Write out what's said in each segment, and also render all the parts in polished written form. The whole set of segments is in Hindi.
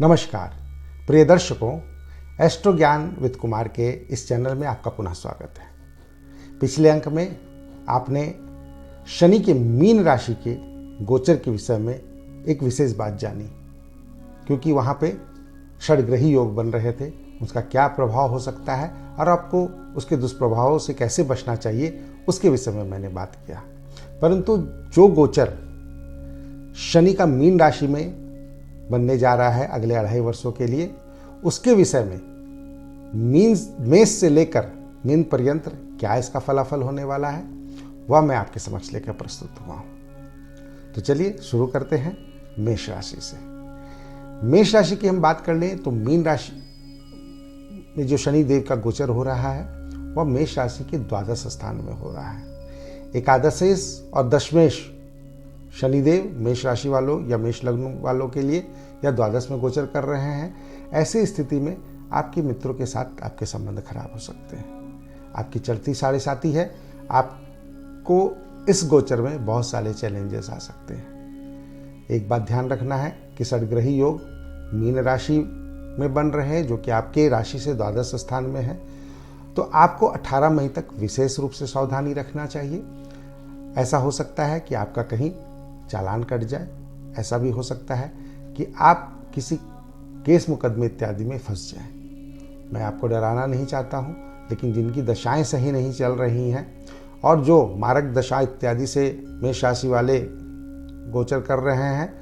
नमस्कार प्रिय दर्शकों, एस्ट्रो ज्ञान विद कुमार के इस चैनल में आपका पुनः स्वागत है। पिछले अंक में आपने शनि के मीन राशि के गोचर के विषय में एक विशेष बात जानी, क्योंकि वहाँ पे षडग्रही योग बन रहे थे, उसका क्या प्रभाव हो सकता है और आपको उसके दुष्प्रभावों से कैसे बचना चाहिए, उसके विषय में मैंने बात किया। परंतु जो गोचर शनि का मीन राशि में बनने जा रहा है अगले 2.5 वर्षों के लिए, उसके विषय में मेष से लेकर मीन पर्यंत क्या इसका फलाफल होने वाला है, वह मैं आपके समक्ष लेकर प्रस्तुत हुआ हूं। तो चलिए शुरू करते हैं मेष राशि से। मेष राशि की हम बात कर लें तो मीन राशि में जो शनि देव का गोचर हो रहा है वह मेष राशि के द्वादश स्थान में हो रहा है। एकादशेश और दशमेश शनिदेव मेष राशि वालों या मेष लग्न वालों के लिए या द्वादश में गोचर कर रहे हैं। ऐसी स्थिति में आपके मित्रों के साथ आपके संबंध खराब हो सकते हैं। आपकी चलती साढ़े साथी है, आपको इस गोचर में बहुत सारे चैलेंजेस आ सकते हैं। एक बात ध्यान रखना है कि षडग्रही योग मीन राशि में बन रहे हैं, जो कि आपके राशि से द्वादश स्थान में है। तो आपको 18 मई तक विशेष रूप से सावधानी रखना चाहिए। ऐसा हो सकता है कि आपका कहीं चालान कट जाए, ऐसा भी हो सकता है कि आप किसी केस मुकदमे इत्यादि में फंस जाएं। मैं आपको डराना नहीं चाहता हूं, लेकिन जिनकी दशाएं सही नहीं चल रही हैं और जो मारक दशा इत्यादि से मेष राशि वाले गोचर कर रहे हैं,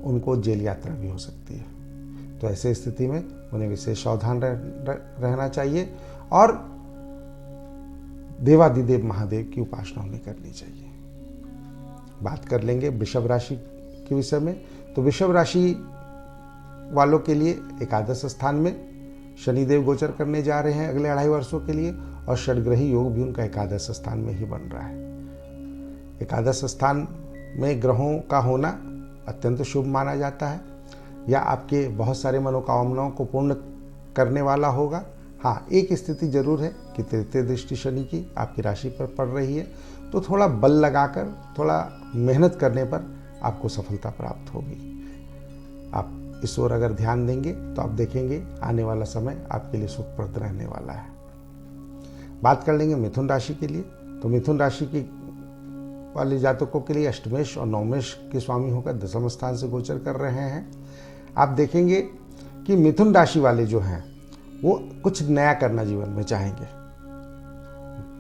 उनको जेल यात्रा भी हो सकती है। तो ऐसे स्थिति में उन्हें विशेष सावधान रहना चाहिए और देवादिदेव महादेव की उपासना उन्हें करनी चाहिए। बात कर लेंगे वृषभ राशि के विषय में। तो वृषभ राशि वालों के लिए एकादश स्थान में शनिदेव गोचर करने जा रहे हैं अगले 2.5 वर्षों के लिए, और षडग्रही योग भी उनका एकादश स्थान में ही बन रहा है। एकादश स्थान में ग्रहों का होना अत्यंत शुभ माना जाता है, या आपके बहुत सारे मनोकामनाओं को पूर्ण करने वाला होगा। हाँ, एक स्थिति जरूर है कि तृतीय दृष्टि शनि की आपकी राशि पर पड़ रही है, तो थोड़ा बल लगाकर, थोड़ा मेहनत करने पर आपको सफलता प्राप्त होगी। आप इस ओर अगर ध्यान देंगे तो आप देखेंगे आने वाला समय आपके लिए सुखप्रद रहने वाला है। बात कर लेंगे मिथुन राशि के लिए। तो मिथुन राशि की वाले जातकों के लिए अष्टमेश और नवमेश के स्वामी होकर दशम स्थान से गोचर कर रहे हैं। आप देखेंगे कि मिथुन राशि वाले जो हैं वो कुछ नया करना जीवन में चाहेंगे,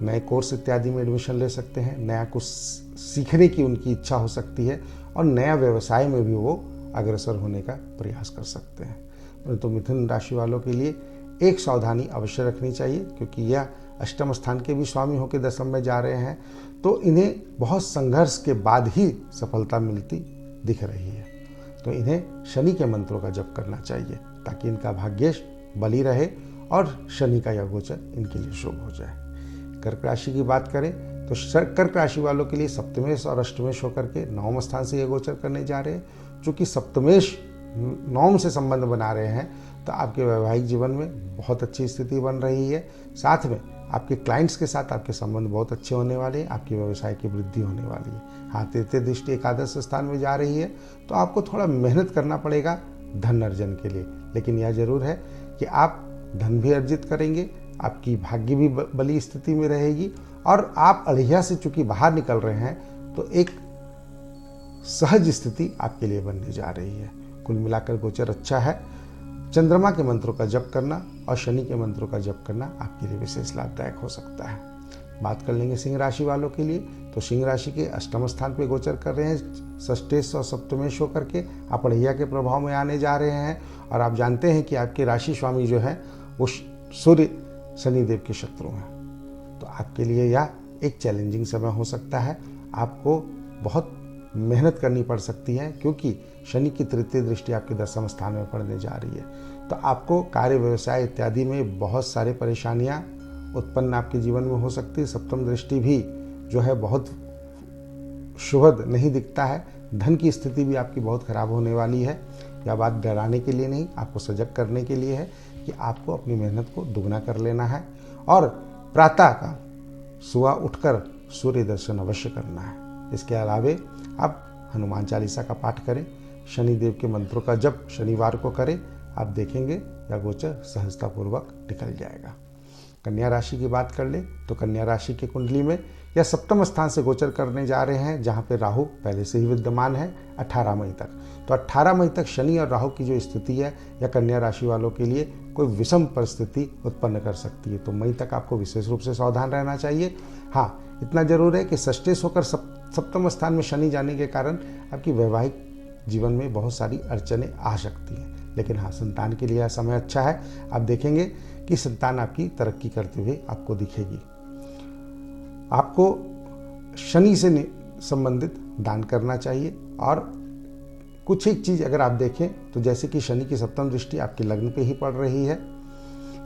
नए कोर्स इत्यादि में एडमिशन ले सकते हैं, नया कुछ सीखने की उनकी इच्छा हो सकती है और नया व्यवसाय में भी वो अग्रसर होने का प्रयास कर सकते हैं। परंतु मिथुन राशि वालों के लिए एक सावधानी अवश्य रखनी चाहिए, क्योंकि यह अष्टम स्थान के भी स्वामी होकर दशम में जा रहे हैं, तो इन्हें बहुत संघर्ष के बाद ही सफलता मिलती दिख रही है। तो इन्हें शनि के मंत्रों का जप करना चाहिए, ताकि इनका भाग्येश बली रहे और शनि का यह गोचर इनके लिए शुभ हो जाए। कर्क राशि की बात करें तो कर्क राशि वालों के लिए सप्तमेश और अष्टमेश होकर के नवम स्थान से ये गोचर करने जा रहे हैं। चूँकि सप्तमेश नवम से संबंध बना रहे हैं, तो आपके वैवाहिक जीवन में बहुत अच्छी स्थिति बन रही है। साथ में आपके क्लाइंट्स के साथ आपके संबंध बहुत अच्छे होने वाले हैं, आपके व्यवसाय की वृद्धि होने वाली है। हाँ, तृतीय दृष्टि एकादश स्थान में जा रही है, तो आपको थोड़ा मेहनत करना पड़ेगा धन अर्जन के लिए, लेकिन यह जरूर है कि आप धन भी अर्जित करेंगे, आपकी भाग्य भी बली स्थिति में रहेगी, और आप अड़िया से चूंकि बाहर निकल रहे हैं, तो एक सहज स्थिति आपके लिए बनने जा रही है। कुल मिलाकर गोचर अच्छा है। चंद्रमा के मंत्रों का जप करना और शनि के मंत्रों का जप करना आपके लिए विशेष लाभदायक हो सकता है। बात कर लेंगे सिंह राशि वालों के लिए। तो सिंह राशि के अष्टम स्थान पे गोचर कर रहे हैं षष्ठेश और सप्तमेश होकर के, आप अड़िया के प्रभाव में आने जा रहे हैं। और आप जानते हैं कि आपके राशि स्वामी जो है वो सूर्य शनिदेव के शत्रु हैं। तो आपके लिए यह एक चैलेंजिंग समय हो सकता है। आपको बहुत मेहनत करनी पड़ सकती है, क्योंकि शनि की तृतीय दृष्टि आपके दशम स्थान में पड़ने जा रही है। तो आपको कार्य व्यवसाय इत्यादि में बहुत सारे परेशानियां उत्पन्न आपके जीवन में हो सकती है। सप्तम दृष्टि भी जो है बहुत शुभद नहीं दिखता है। धन की स्थिति भी आपकी बहुत खराब होने वाली है। यह बात डराने के लिए नहीं, आपको सजग करने के लिए है कि आपको अपनी मेहनत को दुगना कर लेना है, और प्रातः का सुबह उठकर सूर्य दर्शन अवश्य करना है। इसके अलावे आप हनुमान चालीसा का पाठ करें, शनिदेव के मंत्रों का जप शनिवार को करें, आप देखेंगे यह गोचर सहजतापूर्वक निकल जाएगा। कन्या राशि की बात कर ले तो कन्या राशि की कुंडली में यह सप्तम स्थान से गोचर करने जा रहे हैं, जहां पे राहु पहले से ही विद्यमान है 18 मई तक। तो 18 मई तक शनि और राहु की जो स्थिति है यह कन्या राशि वालों के लिए कोई विषम परिस्थिति उत्पन्न कर सकती है। तो मई तक आपको विशेष रूप से सावधान रहना चाहिए। हाँ, इतना जरूर है कि षष्ठेश होकर सप्तम स्थान में शनि जाने के कारण आपकी वैवाहिक जीवन में बहुत सारी अड़चनें आ सकती हैं, लेकिन हाँ, संतान के लिए यह समय अच्छा है। आप देखेंगे कि संतान आपकी तरक्की करते हुए आपको दिखेगी। आपको शनि से संबंधित दान करना चाहिए। और कुछ एक चीज़ अगर आप देखें तो जैसे कि शनि की सप्तम दृष्टि आपके लग्न पे ही पड़ रही है,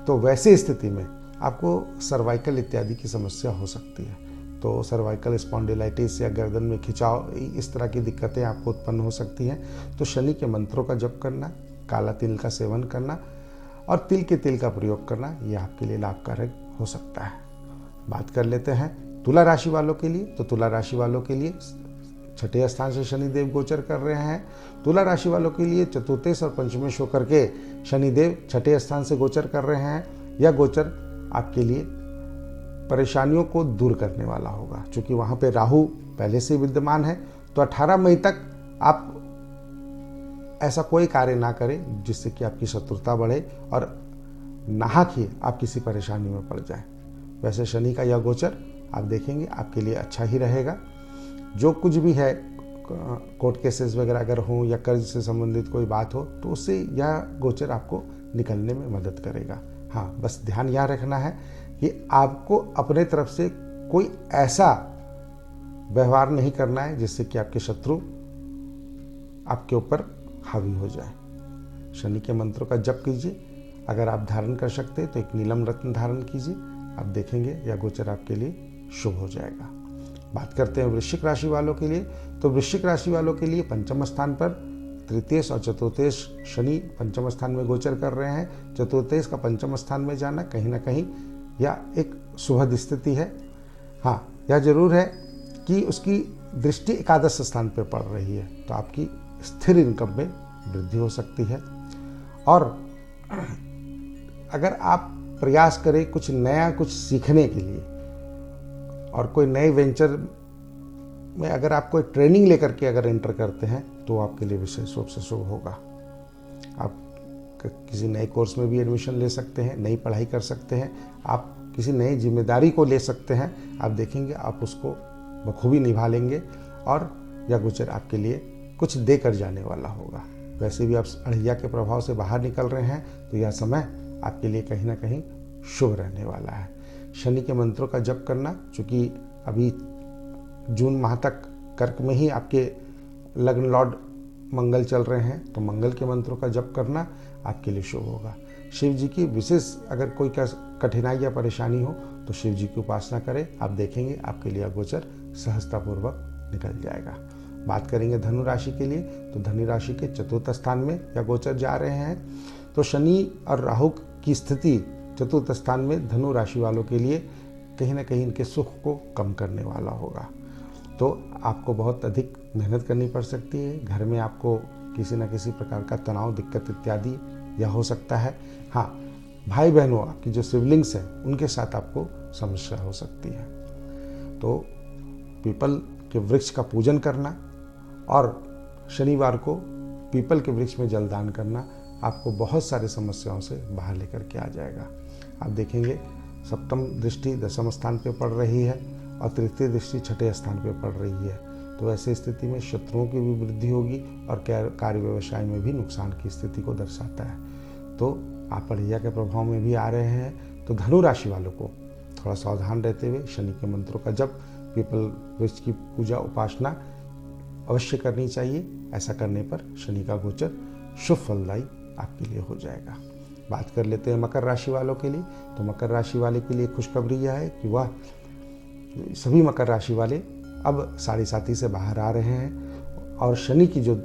तो वैसे स्थिति में आपको सर्वाइकल इत्यादि की समस्या हो सकती है। तो सर्वाइकल स्पॉन्डिलाइटिस या गर्दन में खिंचाव, इस तरह की दिक्कतें आपको उत्पन्न हो सकती हैं। तो शनि के मंत्रों का जप करना, काला तिल का सेवन करना और तिल के तेल का प्रयोग करना, यह आपके लिए लाभकारक हो सकता है। बात कर लेते हैं तुला राशि वालों के लिए। तो तुला राशि वालों के लिए छठे स्थान से शनिदेव गोचर कर रहे हैं। तुला राशि वालों के लिए चतुर्थेश और पंचमेश होकर के शनिदेव छठे स्थान से गोचर कर रहे हैं। यह गोचर आपके लिए परेशानियों को दूर करने वाला होगा, क्योंकि वहाँ पे राहु पहले से विद्यमान है। तो 18 मई तक आप ऐसा कोई कार्य ना करें जिससे कि आपकी शत्रुता बढ़े और नाहक ही आप किसी परेशानी में पड़ जाए। वैसे शनि का यह गोचर आप देखेंगे आपके लिए अच्छा ही रहेगा। जो कुछ भी है, कोर्ट केसेस वगैरह अगर हों या कर्ज से संबंधित कोई बात हो, तो उससे यह गोचर आपको निकलने में मदद करेगा। हाँ, बस ध्यान यह रखना है कि आपको अपने तरफ से कोई ऐसा व्यवहार नहीं करना है जिससे कि आपके शत्रु आपके ऊपर हावी हो जाए। शनि के मंत्रों का जप कीजिए। अगर आप धारण कर सकते हैं तो एक नीलम रत्न धारण कीजिए। आप देखेंगे यह गोचर आपके लिए शुभ हो जाएगा। बात करते हैं वृश्चिक राशि वालों के लिए। तो वृश्चिक राशि वालों के लिए पंचम स्थान पर तृतीयेश और चतुर्थेश शनि पंचम स्थान में गोचर कर रहे हैं। चतुर्थेश का पंचम स्थान में जाना कहीं ना कहीं यह एक सुखद स्थिति है। हाँ, यह जरूर है कि उसकी दृष्टि एकादश स्थान पर पड़ रही है, तो आपकी स्थिर इनकम में वृद्धि हो सकती है। और अगर आप प्रयास करें कुछ नया कुछ सीखने के लिए और कोई नए वेंचर में अगर आप कोई ट्रेनिंग लेकर के अगर एंटर करते हैं तो आपके लिए विशेष रूप से शुभ होगा। आप किसी नए कोर्स में भी एडमिशन ले सकते हैं, नई पढ़ाई कर सकते हैं, आप किसी नई जिम्मेदारी को ले सकते हैं। आप देखेंगे आप उसको बखूबी निभा लेंगे और यह गोचर आपके लिए कुछ दे कर जाने वाला होगा। वैसे भी आप अड़िया के प्रभाव से बाहर निकल रहे हैं, तो यह समय आपके लिए कहीं ना कहीं शुभ रहने वाला है। शनि के मंत्रों का जप करना, चूँकि अभी जून माह तक कर्क में ही आपके लग्न लॉर्ड मंगल चल रहे हैं, तो मंगल के मंत्रों का जप करना आपके लिए शुभ होगा। शिव जी की विशेष अगर कोई कठिनाई या परेशानी हो तो शिव जी की उपासना करें। आप देखेंगे आपके लिए गोचर सहजतापूर्वक निकल जाएगा। बात करेंगे धनु राशि के लिए। तो धनु राशि के चतुर्थ स्थान में यह गोचर जा रहे हैं। तो शनि और राहु की स्थिति चतुर्थ स्थान में धनु राशि वालों के लिए कहीं ना कहीं इनके सुख को कम करने वाला होगा। तो आपको बहुत अधिक मेहनत करनी पड़ सकती है। घर में आपको किसी न किसी प्रकार का तनाव, दिक्कत इत्यादि यह हो सकता है। हाँ, भाई बहनों, आपकी जो सिबलिंग्स हैं उनके साथ आपको समस्या हो सकती है। तो पीपल के वृक्ष का पूजन करना और शनिवार को पीपल के वृक्ष में जलदान करना आपको बहुत सारी समस्याओं से बाहर लेकर के आ जाएगा। आप देखेंगे सप्तम दृष्टि दशम स्थान पे पड़ रही है और तृतीय दृष्टि छठे स्थान पे पड़ रही है। तो ऐसी स्थिति में शत्रुओं की भी वृद्धि होगी और कार्य व्यवसाय में भी नुकसान की स्थिति को दर्शाता है। तो आप अड़िया के प्रभाव में भी आ रहे हैं, तो धनु राशि वालों को थोड़ा सावधान रहते हुए शनि के मंत्रों का जप, पीपल वृक्ष की पूजा उपासना अवश्य करनी चाहिए। ऐसा करने पर शनि का गोचर शुभ फलदायी आपके लिए हो जाएगा। बात कर लेते हैं मकर राशि वालों के लिए। तो मकर राशि वाले के लिए खुशखबरी यह है कि वह सभी मकर राशि वाले अब साढ़े साथी से बाहर आ रहे हैं और शनि की जो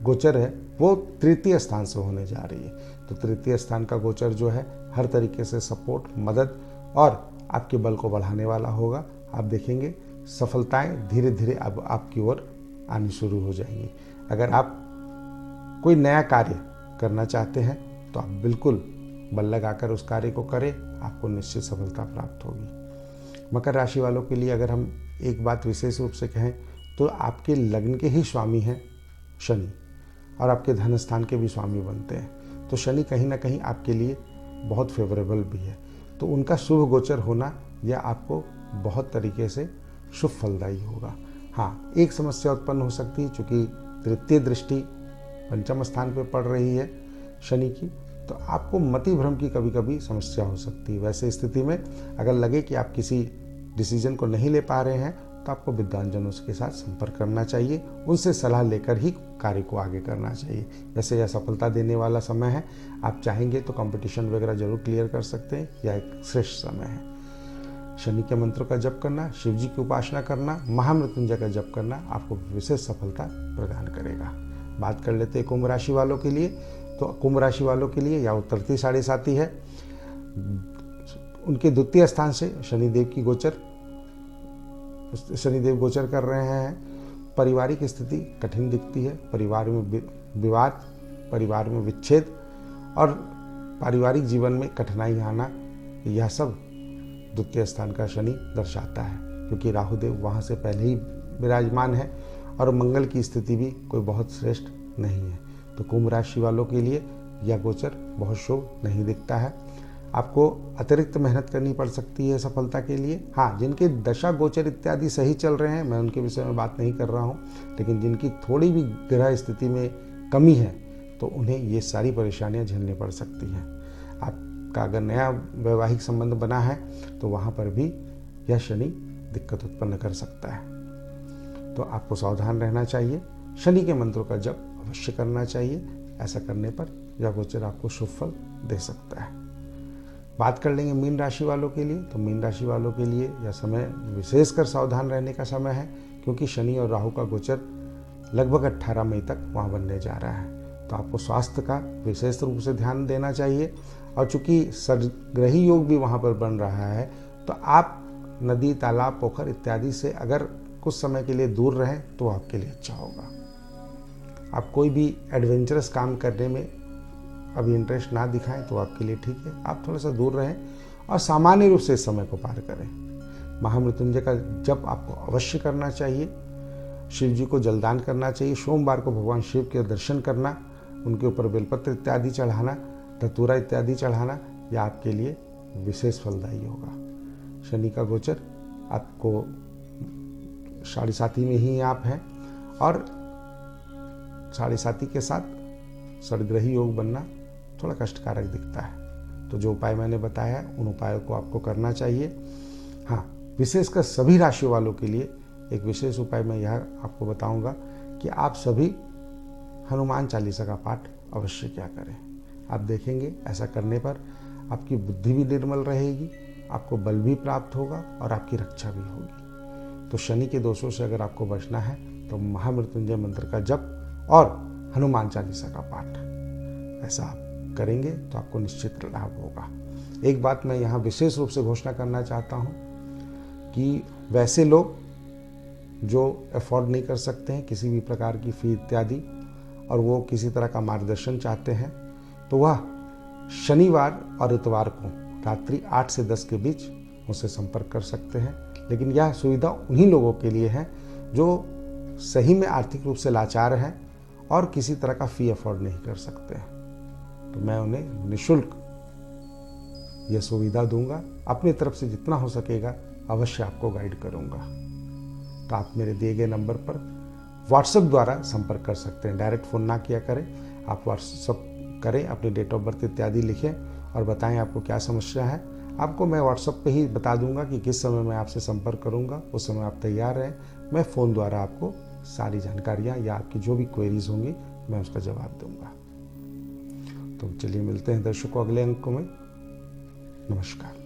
गोचर है वो तृतीय स्थान से होने जा रही है। तो तृतीय स्थान का गोचर जो है हर तरीके से सपोर्ट, मदद और आपके बल को बढ़ाने वाला होगा। आप देखेंगे सफलताएं धीरे धीरे अब आपकी ओर आनी शुरू हो जाएंगी। अगर आप कोई नया कार्य करना चाहते हैं तो आप बिल्कुल बल लगाकर उस कार्य को करें, आपको निश्चित सफलता प्राप्त होगी। मकर राशि वालों के लिए अगर हम एक बात विशेष रूप से कहें तो आपके लग्न के ही स्वामी हैं शनि, और आपके धन स्थान के भी स्वामी बनते हैं। तो शनि कहीं ना कहीं आपके लिए बहुत फेवरेबल भी है, तो उनका शुभ गोचर होना यह आपको बहुत तरीके से शुभ फलदायी होगा। हाँ, एक समस्या उत्पन्न हो सकती है, चूँकि तृतीय दृष्टि पंचम स्थान पर पड़ रही है शनि की, तो आपको मति भ्रम की कभी कभी समस्या हो सकती है। वैसे स्थिति में अगर लगे कि आप किसी डिसीजन को नहीं ले पा रहे हैं तो आपको विद्वानजनों के साथ संपर्क करना चाहिए, उनसे सलाह लेकर ही कार्य को आगे करना चाहिए। वैसे यह सफलता देने वाला समय है, आप चाहेंगे तो कंपटीशन वगैरह जरूर क्लियर कर सकते हैं, यह एक श्रेष्ठ समय है। शनि के मंत्रों का जप करना, शिव जी की उपासना करना, महामृत्युंजय का जप करना आपको विशेष सफलता प्रदान करेगा। बात कर लेते हैं कुंभ राशि वालों के लिए। तो कुंभ राशि वालों के लिए या उत्तरती साढ़े साथी है, उनके द्वितीय स्थान से शनिदेव गोचर कर रहे हैं। पारिवारिक स्थिति कठिन दिखती है, परिवार में विवाद, परिवार में विच्छेद और पारिवारिक जीवन में कठिनाई आना, यह सब द्वितीय स्थान का शनि दर्शाता है, क्योंकि राहुदेव वहाँ से पहले ही विराजमान है और मंगल की स्थिति भी कोई बहुत श्रेष्ठ नहीं है। तो कुंभ राशि वालों के लिए यह गोचर बहुत शुभ नहीं दिखता है। आपको अतिरिक्त मेहनत करनी पड़ सकती है सफलता के लिए। हाँ, जिनके दशा गोचर इत्यादि सही चल रहे हैं, मैं उनके विषय में बात नहीं कर रहा हूँ, लेकिन जिनकी थोड़ी भी ग्रह स्थिति में कमी है तो उन्हें ये सारी परेशानियाँ झेलनी पड़ सकती हैं। आपका अगर नया वैवाहिक संबंध बना है तो वहाँ पर भी यह शनि दिक्कत उत्पन्न कर सकता है, तो आपको सावधान रहना चाहिए। शनि के मंत्रों का जप अवश्य करना चाहिए, ऐसा करने पर यह गोचर आपको शुभ फल दे सकता है। बात कर लेंगे मीन राशि वालों के लिए। तो मीन राशि वालों के लिए यह समय विशेषकर सावधान रहने का समय है, क्योंकि शनि और राहु का गोचर लगभग 18 मई तक वहाँ बनने जा रहा है। तो आपको स्वास्थ्य का विशेष रूप से ध्यान देना चाहिए, और चूंकि सरग्रही योग भी वहाँ पर बन रहा है, तो आप नदी, तालाब, पोखर इत्यादि से अगर कुछ समय के लिए दूर रहें तो आपके लिए अच्छा होगा। आप कोई भी एडवेंचरस काम करने में अभी इंटरेस्ट ना दिखाएं तो आपके लिए ठीक है, आप थोड़ा सा दूर रहें और सामान्य रूप से इस समय को पार करें। महामृत्युंजय का जप आपको अवश्य करना चाहिए, शिव जी को जलदान करना चाहिए, सोमवार को भगवान शिव के दर्शन करना, उनके ऊपर बेलपत्र इत्यादि चढ़ाना, धतूरा इत्यादि चढ़ाना, यह आपके लिए विशेष फलदायी होगा। शनि का गोचर आपको साढ़े साथी में ही आप हैं, और साढ़े साथी के साथ षडग्रही योग बनना थोड़ा कष्टकारक दिखता है। तो जो उपाय मैंने बताया है उन उपायों को आपको करना चाहिए। हाँ, विशेषकर सभी राशियों वालों के लिए एक विशेष उपाय मैं यह आपको बताऊंगा कि आप सभी हनुमान चालीसा का पाठ अवश्य क्या करें। आप देखेंगे ऐसा करने पर आपकी बुद्धि भी निर्मल रहेगी, आपको बल भी प्राप्त होगा और आपकी रक्षा भी होगी। तो शनि के दोषों से अगर आपको बचना है तो महामृत्युंजय मंत्र का जप और हनुमान चालीसा का पाठ, ऐसा आप करेंगे तो आपको निश्चित लाभ होगा। एक बात मैं यहाँ विशेष रूप से घोषणा करना चाहता हूँ कि वैसे लोग जो अफोर्ड नहीं कर सकते हैं किसी भी प्रकार की फी इत्यादि, और वो किसी तरह का मार्गदर्शन चाहते हैं, तो वह शनिवार और इतवार को रात्रि 8 से 10 के बीच मुझसे संपर्क कर सकते हैं। लेकिन यह सुविधा उन्हीं लोगों के लिए है जो सही में आर्थिक रूप से लाचार हैं और किसी तरह का फी अफोर्ड नहीं कर सकते हैं। तो मैं उन्हें निःशुल्क यह सुविधा दूंगा, अपनी तरफ से जितना हो सकेगा अवश्य आपको गाइड करूंगा। तो आप मेरे दिए गए नंबर पर व्हाट्सएप द्वारा संपर्क कर सकते हैं, डायरेक्ट फ़ोन ना किया करें, आप व्हाट्सएप करें, अपनी डेट ऑफ बर्थ इत्यादि लिखें और बताएं आपको क्या समस्या है। आपको मैं व्हाट्सएप पे ही बता दूंगा कि किस समय मैं आपसे संपर्क करूंगा, उस समय आप तैयार रहें। मैं फ़ोन द्वारा आपको सारी जानकारियाँ या आपकी जो भी क्वेरीज होंगी मैं उसका जवाब दूंगा। तो चलिए मिलते हैं दर्शकों अगले अंक में। नमस्कार।